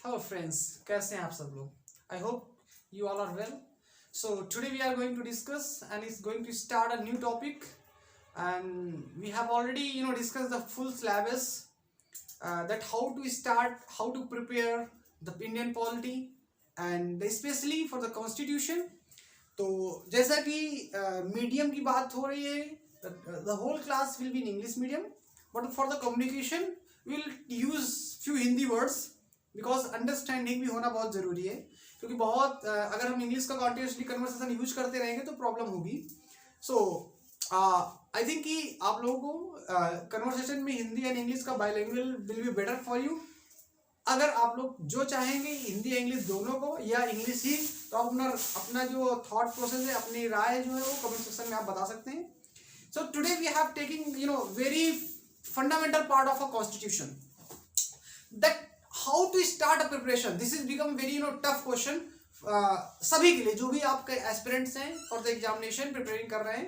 Hello friends, कैसे हैं आप सब लोग? I hope you all are well. So today we are going to discuss and it's going to start a new topic, and we have already discussed the full syllabus, that how to start, how to prepare the Indian polity and especially for the constitution. तो जैसा कि medium की बात हो रही है, the whole class will be in English medium, but for the communication we will use few Hindi words because understanding भी होना बहुत ज़रूरी है, क्योंकि बहुत अगर हम इंग्लिश का कॉन्टिन्यूसली कन्वर्सेशन यूज करते रहेंगे तो प्रॉब्लम होगी. सो आई थिंक कि आप लोगों को कन्वर्सेशन में हिंदी एंड इंग्लिश का bilingual will be better for you. अगर आप लोग जो चाहेंगे हिंदी या इंग्लिश दोनों को या इंग्लिश ही, तो आप अपना जो थॉट प्रोसेस है, अपनी राय जो है वो कमेंट सेक्शन में आप बता सकते हैं. So today we have taking very fundamental part of a constitution, that how to start a preparation. This is become very tough question सभी के लिए जो भी आपके एस्पिरेंट्स हैं फॉर द एग्जामिनेशन प्रिपेयरिंग कर रहे हैं.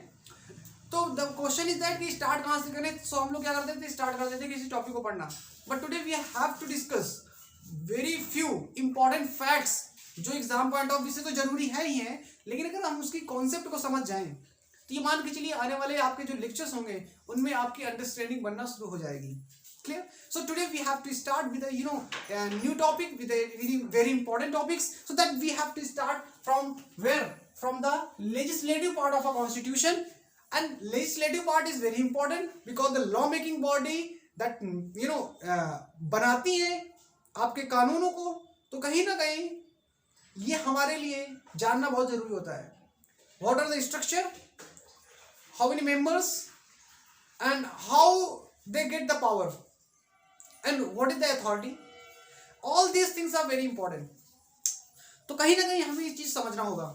तो द क्वेश्चन इज दैट कि स्टार्ट कहाँ से करें. सो हम लोग क्या करते थे, स्टार्ट कर देते किसी टॉपिक को पढ़ना. But today we have to discuss very few important facts जो एग्जाम पॉइंट ऑफ व्यू से तो जरूरी है ही है, लेकिन अगर हम उसकी कॉन्सेप्ट को समझ जाएं तो ये मान के चलिए आने वाले आपके जो लेक्चर्स होंगे उनमें आपकी अंडरस्टैंडिंग बनना शुरू हो जाएगी. Clear? So today we have to start with a new topic, with a very important topics, so that we have to start from where? From the legislative part of a constitution. And legislative part is very important because the law making body that बनाती है आपके कानूनों को, तो कहीं ना कहीं ये हमारे लिए जानना बहुत जरूरी होता है. What are the structure, how many members, and how they get the power, and what is the authority. all these things are very important. तो कहीं ना कहीं हमें ये चीज समझना होगा.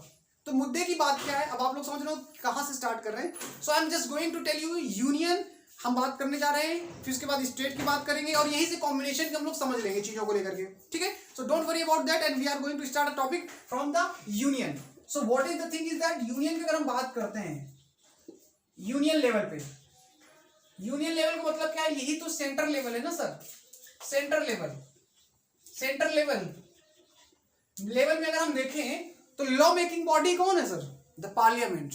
तो मुद्दे की बात क्या है, अब आप लोग समझ रहे हो कहाँ से स्टार्ट कर रहे हैं. So I am just going to tell you union हम बात करने जा रहे हैं, फिर उसके बाद स्टेट की बात करेंगे, और यहीं से कॉम्बिनेशन हम लोग समझ लेंगे चीजों को लेकर के. ठीक है, so don't worry about that, and we are going to start a topic from the union. So what is the thing is that union की अगर हम बात करते हैं यूनियन लेवल पे, यूनियन लेवल का मतलब क्या है, यही तो सेंटर लेवल है ना सर. सेंटर लेवल में अगर हम देखें तो लॉ मेकिंग बॉडी कौन है सर? The parliament.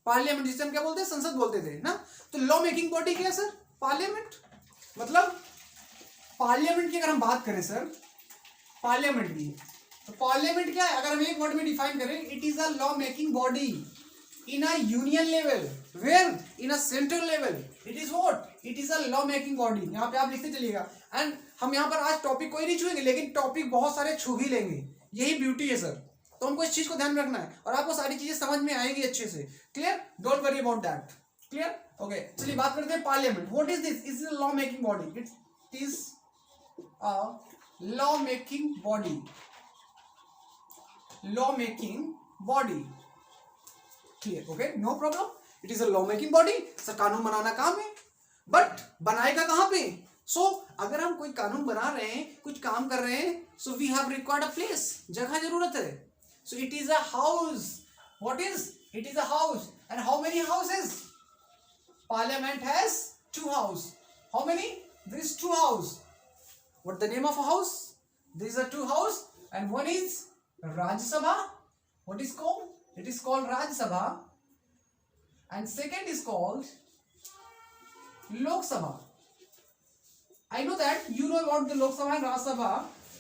पार्लियामेंट जिसे हम क्या बोलते हैं, संसद बोलते थे ना. तो लॉ मेकिंग बॉडी क्या है सर? पार्लियामेंट. मतलब पार्लियामेंट की अगर हम बात करें सर, पार्लियामेंट की, तो पार्लियामेंट क्या है अगर हम एक वर्ड में डिफाइन करें, it is a law making body in a union level, where in a central level it is what, it is a law making body. यहाँ पे आप लिखते चलिएगा. एंड हम यहाँ पर आज टॉपिक कोई नहीं छुएंगे, लेकिन टॉपिक बहुत सारे छू भी लेंगे. यही ब्यूटी है सर. तो हमको इस चीज को ध्यान में रखना है और आपको सारी चीजें समझ में आएंगी अच्छे से. Clear? Don't worry about that. Clear? Okay, चलिए बात करते हैं parliament. What is this? Is a law making body. It is a law making body. Law making body. Clear? Okay, no problem. It is a law making body. Sir कानून बनाना काम है, but बनाएगा कहां पे? सो अगर हम कोई कानून बना रहे हैं, कुछ काम कर रहे हैं, so we have required a place. जगह जरूरत है. So it is a house. What is? It is a house. And how many houses? Parliament has 2 house. How many? There is 2 house. What the name of a house? There is a 2 house, and one is Rajya Sabha. What is called? It is called Rajya Sabha, and second is called Lok Sabha. I know that you know about the Lok Sabha and Rajya Sabha.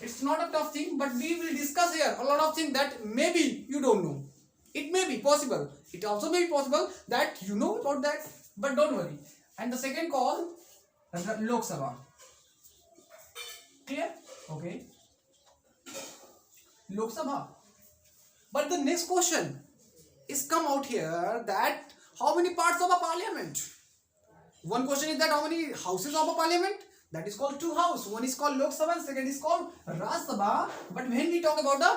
It's not a tough thing, but we will discuss here a lot of things that maybe you don't know. It may be possible. It also may be possible that you know about that, but don't worry. And the second called Lok Sabha. Clear? Okay. Lok Sabha. But the next question is come out here, that how many parts of a parliament? One question is that how many houses of a parliament? That is called 2 house. One is called Lok Sabha and second is called Raj Sabha. But when we talk about the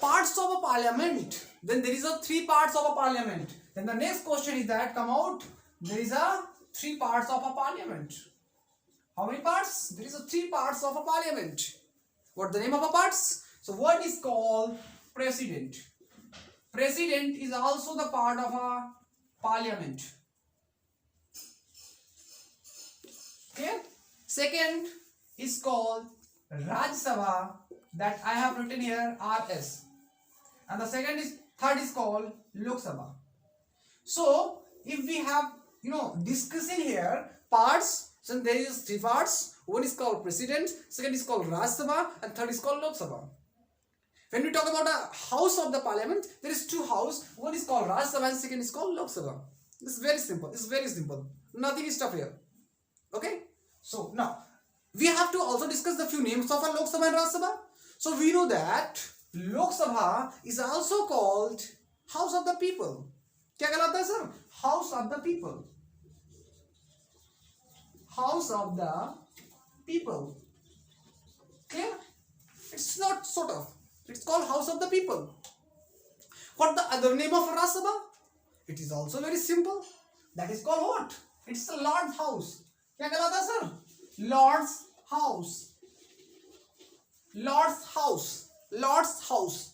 parts of a parliament, then there is a 3 parts of a parliament. Then the next question is that come out, there is a 3 parts of a parliament. How many parts? There is a 3 parts of a parliament. What the name of a parts? So what is called president. President is also the part of a parliament. Okay? Second is called Rajya Sabha, that I have written here RS, and the third is called Lok Sabha. So if we have discussing here parts, so there is three parts. One is called President, second is called Rajya Sabha, and third is called Lok Sabha. When we talk about a house of the parliament, there is two houses. One is called Rajya Sabha and second is called Lok Sabha. This is very simple. It's very simple. Nothing is tough here. Okay. So now we have to also discuss the few names of a Lok Sabha and Rajya Sabha. So we know that Lok Sabha is also called House of the People. क्या कहलाता है sir? House of the People. House of the People. Clear? It's not sort of. It's called House of the People. What the other name of Rajya Sabha? It is also very simple. That is called what? It's the Lord's House. क्या कहलाता है sir? Lord's House. Lord's House. Lord's House.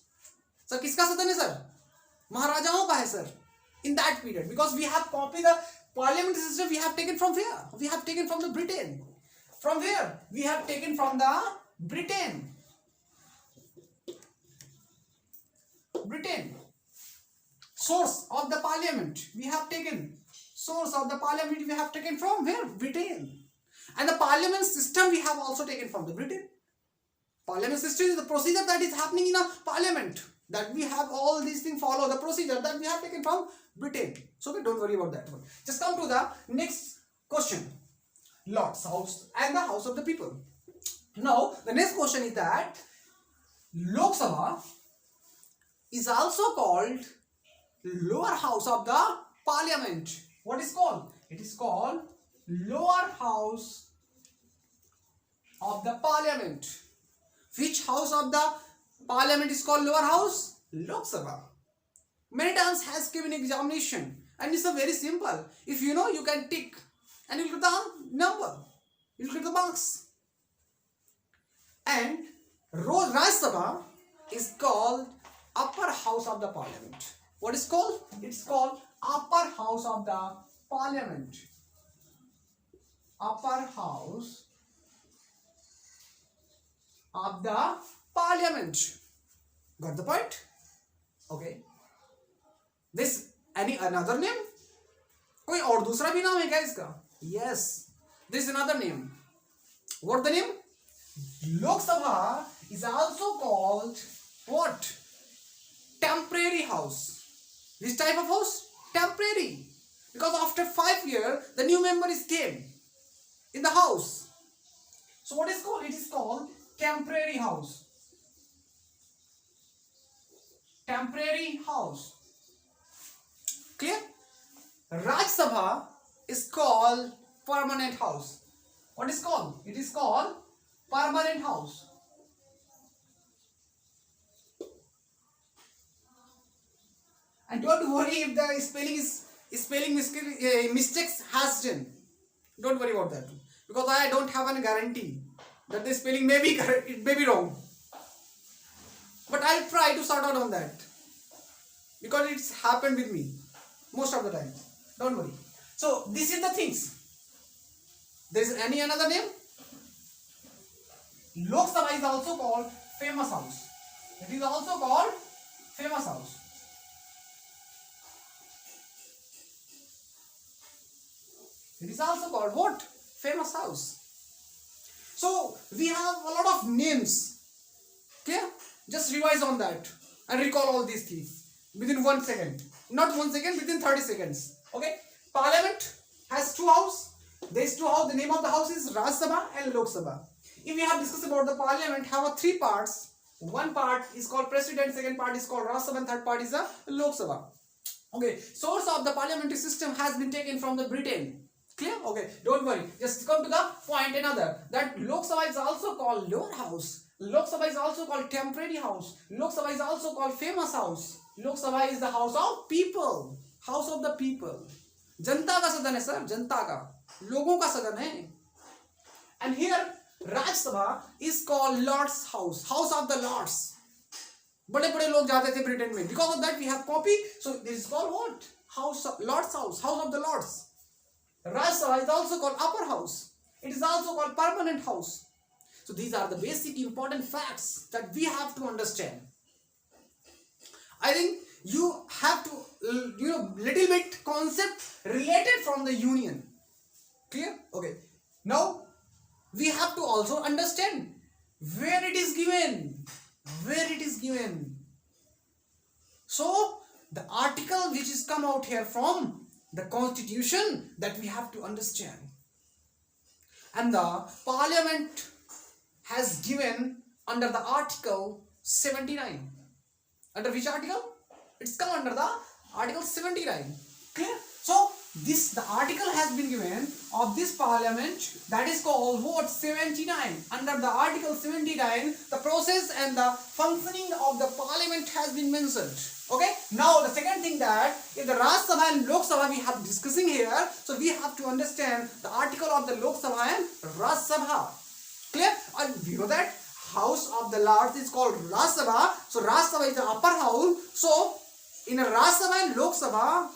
Sir, किसका सदन है sir? महाराजाओं का है sir. In that period, because we have copied the parliamentary system, we have taken from where? We have taken from the Britain. From where? We have taken from the Britain. Britain. Source of the parliament. We have taken. Source of the parliament we have taken from where? Britain. And the parliament system we have also taken from the Britain. Parliament system is the procedure that is happening in a parliament. That we have all these things follow the procedure that we have taken from Britain. So okay, don't worry about that one. Just come to the next question. Lord's House and the House of the People. Now the next question is that Lok Sabha is also called lower house of the parliament. What is called? It is called lower house of the parliament. Which house of the parliament is called lower house? Lok Sabha. Many times has given examination and it's a very simple. If you know, you can tick and you get the number. You get the marks. And Rajya Sabha is called upper house of the parliament. What is called? It's called upper house of the parliament. Upper house of the parliament. Got the point? Okay. This any another name? कोई और दूसरा भी नाम है क्या इसका? Yes. This is another name. What the name? Lok Sabha is also called what? Temporary house. This type of house? Temporary. Because after 5 years, the new member is came in the house. So what is called? It is called temporary house. Temporary house. Clear? Rajya Sabha is called permanent house. What is called? It is called permanent house. And don't worry if the spelling mistakes has done. Don't worry about that, because I don't have any guarantee that the spelling may be correct, it may be wrong. But I'll try to sort out on that, because it's happened with me most of the time. Don't worry. So this is the things. There is any another name? Lok Sabha is also called famous house. It is also called famous house. It is also called what? Famous house. So we have a lot of names. Clear? Just revise on that and recall all these things within 1 second. Not 1 second, within 30 seconds. Okay? Parliament has two houses. There is two houses. The name of the house is Rajya Sabha and Lok Sabha. If we have discussed about the parliament, have three parts. One part is called president, second part is called Rajya Sabha, and third part is the Lok Sabha. Okay, source of the parliamentary system has been taken from the Britain. Clear? Okay, don't worry. Just come to the point another. That Lok Sabha is also called lower house. Lok Sabha is also called temporary house. Lok Sabha is also called famous house. Lok Sabha is the house of people. House of the people. जनता का सदन है sir, जनता का, लोगों का सदन है. And here Rajya Sabha is called Lord's House. House of the Lords. बड़े बड़े लोग जाते थे ब्रिटेन में. Because of that we have copy. So this is called what? House of Lord's House. House of the Lords. Rajya Sabha is also called upper house. It is also called permanent house. So these are the basic important facts that we have to understand. I think you have to, little bit concept related from the union. Clear? Okay. Now we have to also understand where it is given. Where it is given. So the article which is come out here from the constitution, that we have to understand. And the parliament has given under the article 79. Under which article? It's come under the article 79. Clear? So the article has been given of this parliament, that is called what? 79. Under the article 79, the process and the functioning of the parliament has been mentioned. Okay. Now the second thing, that if the Rajya Sabha and Lok Sabha we have discussing here, so we have to understand the article of the Lok Sabha and Rajya Sabha. Clear? And we know that House of the Lords is called Rajya Sabha. So Rajya Sabha is the upper house. So in a Rajya Sabha and Lok Sabha,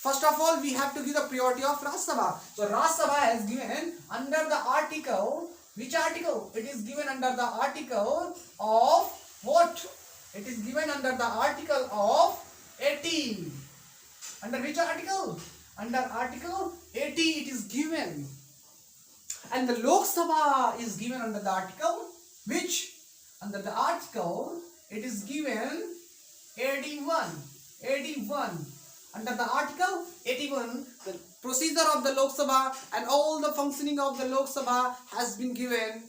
first of all we have to give the priority of Rajya Sabha. So Rajya Sabha has given under the article, which article? It is given under the article of what? It is given under the article of 80. Under which article? Under article 80 it is given. And the Lok Sabha is given under the article which? Under the article it is given 81. 81. Under the article 81, the procedure of the Lok Sabha and all the functioning of the Lok Sabha has been given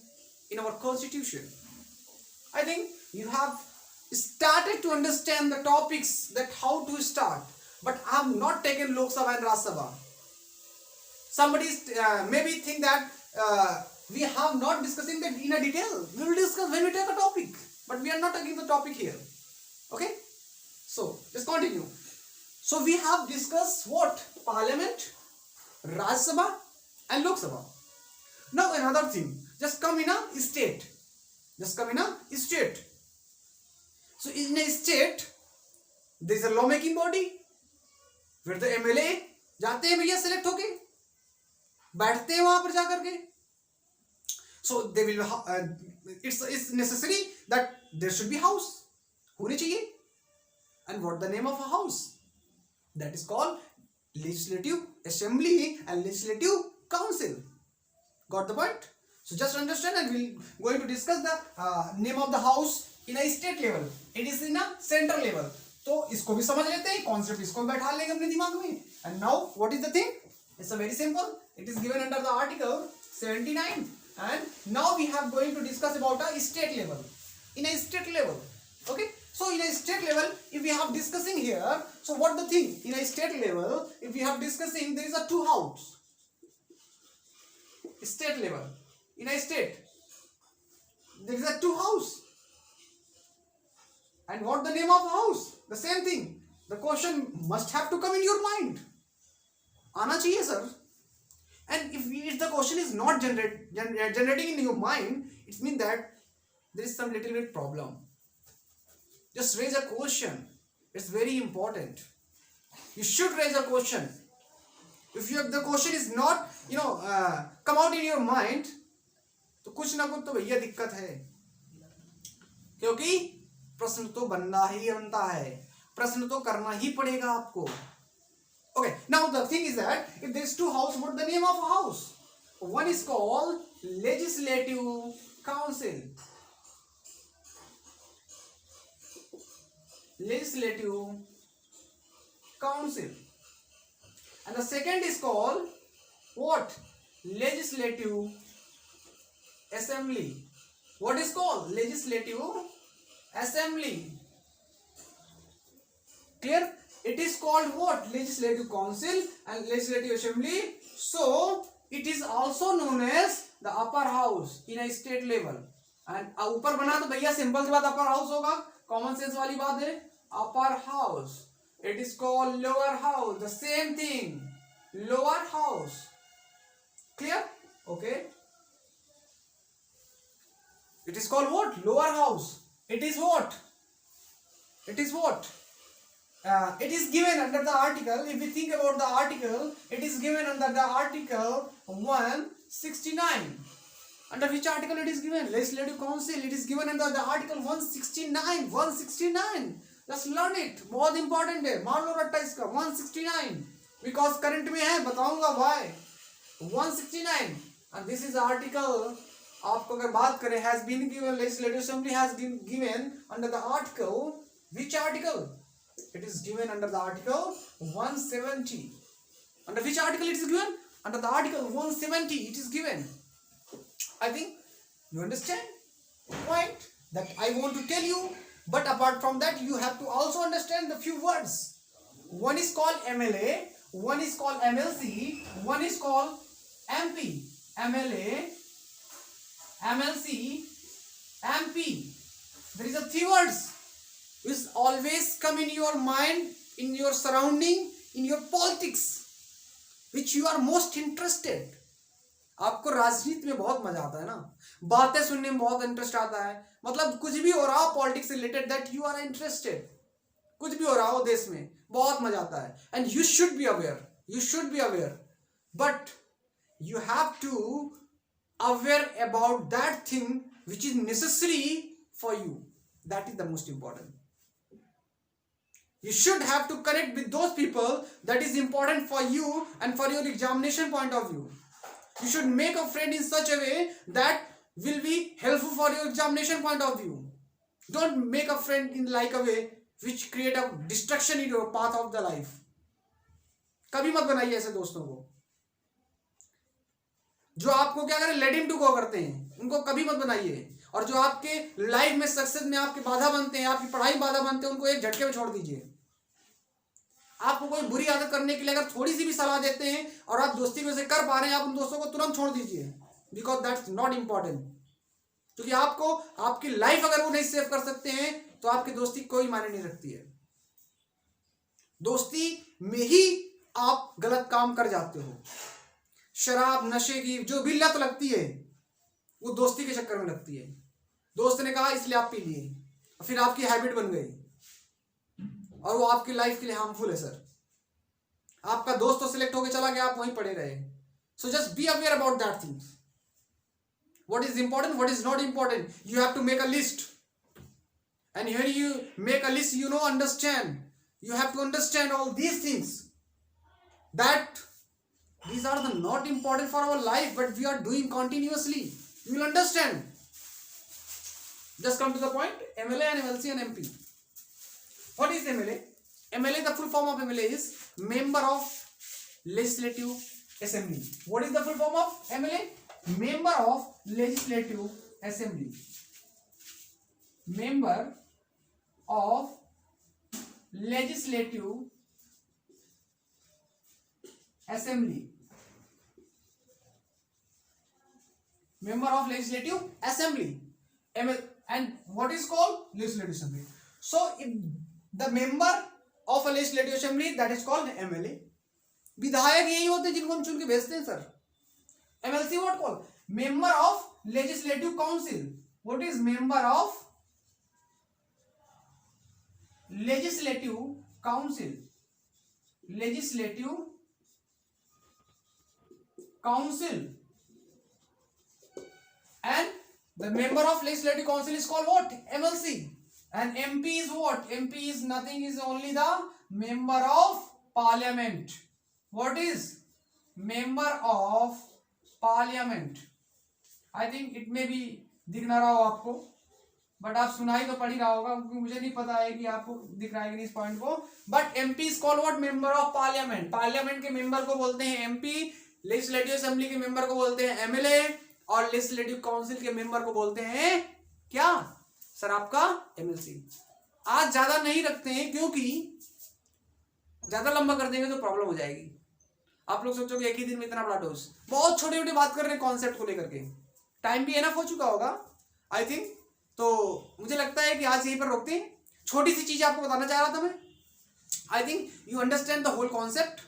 in our constitution. I think you have started to understand the topics, that how to start. But I have not taken Lok Sabha and Rajya Sabha. Somebody maybe think that we have not discussing that in a detail. We will discuss when we take a topic. But we are not taking the topic here. Okay? So, let's continue. So, we have discussed what? Parliament, Rajya Sabha and Lok Sabha. Now, another thing. Just come in a state. Just come in a state. So, in a state, there is a law-making body where the MLA जाते हैं भैया select होके, बैठते हैं वहाँ पर जा करके. So, they will. It's necessary that there should be house. होने चाहिए. And what the name of a house? That is called Legislative Assembly and Legislative Council. Got the point? So just understand, and we'll going to discuss the name of the house in a state level. It is in a central level. तो इसको भी समझ लेते हैं, concept इसको भी बैठा लेंगे अपने दिमाग में. And now what is the thing? It's a very simple. It is given under the article 79. And now we have going to discuss about a state level. In a state level. Okay. So in a state level, if we have discussing here, so what the thing? In a state level, if we have discussing, there is a two house. State level. In a state, there is a two house. And what the name of house? The same thing. The question must have to come in your mind. आना चाहिए sir. And if the question is not generating in your mind, it means that there is some little bit problem. Just raise a question. It's very important. You should raise a question. If the question is not, come out in your mind, तो कुछ ना कुछ तो भैया दिक्कत है. क्योंकि प्रश्न तो बनना ही बनता है. प्रश्न तो करना ही पड़ेगा आपको. Okay, now the thing is that if there is two house, what the name of a house? One is called Legislative Council. Legislative Council. And the second is called what? Legislative Assembly. What is called? Legislative Assembly. Clear? It is called what? Legislative Council and Legislative Assembly. So, it is also known as the upper house in a state level. And ऊपर बना तो भैया simple सी बात upper house होगा. Common sense वाली बात है. Upper house. It is called lower house. The same thing. Lower house. Clear? Okay. It is called what? Lower house. It is what? It is what? It is given under the article. If we think about the article, it is given under the article 169. Under which article it is given? Legislative Council. It is given under the article 169. 169. Just learn it. बहुत important है. मार लो रट्टा इसका. 169. Because current में है. बताऊंगा why. 169. And this is the article. आपको अगर बात करें, has been given, Legislative Assembly has been given under the article. Which article? It is given under the article 170. Under which article it is given? Under the article 170 it is given. I think you understand the point that I want to tell you. But apart from that, you have to also understand the few words. One is called MLA, one is called MLC, one is called MP. MLA, MLC, MP. There is a three words which always come in your mind, in your surrounding, in your politics, which you are most interested. आपको राजनीति में बहुत मजा आता है ना, बातें सुनने में बहुत इंटरेस्ट आता है. मतलब कुछ भी हो रहा हो पॉलिटिक्स से related, that you are interested. कुछ भी हो रहा हो देश में बहुत मजा आता है. And you should be aware, you should be aware, but you have to aware about that thing which is necessary for you. That is the most important. You should have to connect with those people that is important for you and for your examination point of view. You should make a friend in such a way that will be helpful for your examination point of view. Don't make a friend in like a way which create a distraction in your path of the life. कभी मत बनाइए ऐसे दोस्तों को जो आपको क्या करें, लेट हिम टू गो करते हैं. उनको कभी मत बनाइए. और जो आपके लाइफ में सक्सेस में आपकी बाधा बनते हैं, आपकी पढ़ाई बाधा बनते हैं, उनको एक झटके में छोड़ दीजिए. आपको कोई बुरी आदत करने के लिए अगर थोड़ी सी भी सलाह देते हैं और आप दोस्ती में से कर पा रहे हैं, आप उन दोस्तों को तुरंत छोड़ दीजिए. Because that's not important. क्योंकि आपको आपकी लाइफ अगर वो नहीं सेव कर सकते हैं तो आपकी दोस्ती कोई मायने नहीं रखती है. दोस्ती में ही आप गलत काम कर जाते हो. शराब नशे की जो भी लत लगती है वो दोस्ती के चक्कर में लगती है. दोस्त ने कहा इसलिए आप पी लिए, फिर आपकी हैबिट बन गई और वो आपकी लाइफ के लिए हार्मफुल है. सर आपका दोस्त तो सिलेक्ट होकर चला गया, आप वहीं पड़े रहे. So just be aware about that things. What is important, what is not important, you have to make a list. And here you make a list, you know, understand, you have to understand all these things, that these are the not important for our life but we are doing continuously. You will understand. Just come to the point. MLA and MLC and MP. What is MLA? MLA, the full form of MLA is Member of Legislative Assembly. What is the full form of MLA? Member of Legislative Assembly. Member of Legislative Assembly. Member of Legislative Assembly. And what is called Legislative Assembly? So if the member of a Legislative Assembly, that is called MLA. विधायक यही होते हैं जिनको हम चुन के भेजते हैं sir. MLC what called? Member of Legislative Council. What is member of Legislative Council? Legislative Council. And the member of Legislative Council is called what? MLC. And MP is what? MP is nothing, is only the member of Parliament. What is member of Parliament? I think it may be दिख ना रहा हो आपको, but आप सुनाई तो पढ़ ही रहा होगा, क्योंकि मुझे नहीं पता है कि आपको दिख रहा है कि नहीं इस पॉइंट को. But MP is called what? Member of parliament. Parliament के मेंबर को बोलते हैं एमपी, लेजिस्लेटिव असेंबली के मेंबर को बोलते हैं एमएलए, और लेजिस्लेटिव काउंसिल के मेंबर को बोलते हैं क्या सर? आपका एमएलसी. आज ज्यादा नहीं रखते हैं क्योंकि ज्यादा लंबा कर देंगे तो प्रॉब्लम हो जाएगी. आप लोग सोचोगे एक ही दिन में इतना बड़ा डोज. बहुत छोटे छोटे बात कर रहे हैं कॉन्सेप्ट को लेकर के. टाइम भी एनफ हो चुका होगा आई थिंक. तो मुझे लगता है कि आज यहीं पर रोकते हैं. छोटी सी चीज आपको बताना चाह रहा था मैं. I think you understand the whole concept.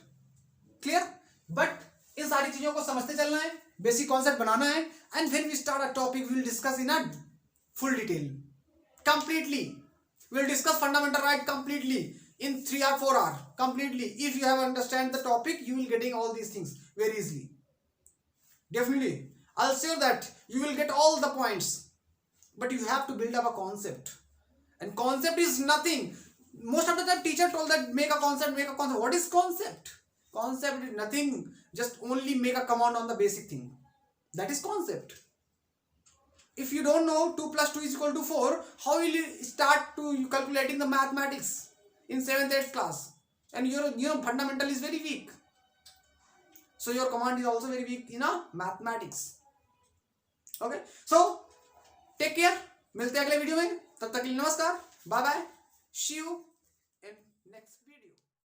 Clear? But इन सारी चीजों को समझते चलना है, बेसिक कॉन्सेप्ट बनाना है, and when we start a topic we will discuss in a full detail, completely. We will discuss fundamental right completely in 3 or 4 hours completely. If you have understand the topic, you will getting all these things very easily. Definitely I'll say that you will get all the points, but you have to build up a concept. And concept is nothing. Most of the time teacher told that make a concept, make a concept. What is concept? Concept is nothing. Just only make a command on the basic thing. That is concept. If you don't know 2 plus 2 is equal to 4, how will you start to calculating the mathematics in 7th 8th class? And your fundamental is very weak. So your command is also very weak in a mathematics. Okay, so take care, मिलते हैं अगले video में, तब तक के लिए नमस्कार, bye bye, see you in next